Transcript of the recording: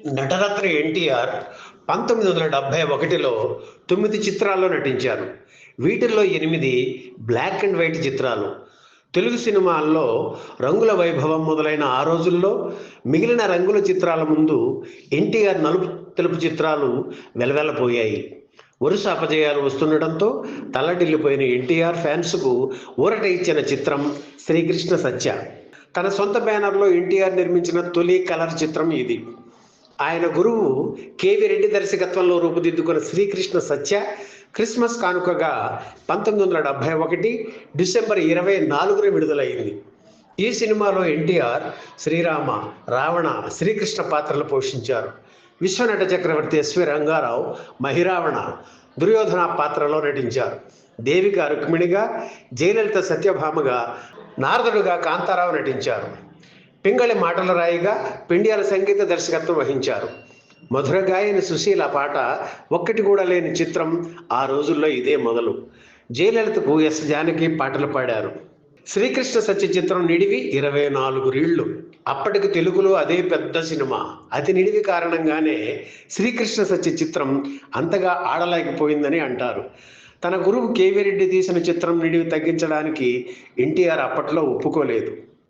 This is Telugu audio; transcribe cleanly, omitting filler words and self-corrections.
నటరత్న ఎన్టీఆర్ 1971లో 9 చిత్రాల్లో నటించారు. వీటిల్లో 8 బ్లాక్ అండ్ వైట్ చిత్రాలు. తెలుగు సినిమాల్లో రంగుల వైభవం మొదలైన ఆ రోజుల్లో మిగిలిన రంగుల చిత్రాల ముందు ఎన్టీఆర్ నలుపు తెలుపు చిత్రాలు వెలవెలపోయాయి. వరుస అపజయాలు వస్తుండటంతో తల్లడిల్లిపోయిన ఎన్టీఆర్ ఫ్యాన్స్కు ఊరట ఇచ్చిన చిత్రం శ్రీకృష్ణ సత్య. తన సొంత బ్యానర్లో ఎన్టీఆర్ నిర్మించిన తొలి కలర్ చిత్రం ఇది. ఆయన గురువు కేవి రెడ్డి దర్శకత్వంలో రూపుదిద్దుకున్న శ్రీకృష్ణ సత్య క్రిస్మస్ కానుకగా 1971 డిసెంబర్ 24న విడుదలైంది. ఈ సినిమాలో ఎన్టీఆర్ శ్రీరామ, రావణ, శ్రీకృష్ణ పాత్రలు పోషించారు. విశ్వనట చక్రవర్తి ఎస్వి రంగారావు మహిరావణ, దుర్యోధన పాత్రలో నటించారు. దేవిక రుక్మిణిగా, జయలలిత సత్యభామగా, నారదుడుగా కాంతారావు నటించారు. పింగళి మాటల రాయిగా పిండియాల సంగీత దర్శకత్వం వహించారు. మధుర గాయని సుశీల పాట ఒక్కటి కూడా లేని చిత్రం ఆ రోజుల్లో ఇదే మొదలు. జయలలితకు ఎస్ జానకి పాటలు పాడారు. శ్రీకృష్ణ సత్య చిత్రం నిడివి 24 రీళ్లు. అప్పటికి తెలుగులో అదే పెద్ద సినిమా. అతి నిడివి కారణంగానే శ్రీకృష్ణ సత్య చిత్రం అంతగా ఆడలేకపోయిందని అంటారు. తన గురువు కేవీ రెడ్డి తీసిన చిత్రం నిడివి తగ్గించడానికి ఎన్టీఆర్ అప్పట్లో ఒప్పుకోలేదు.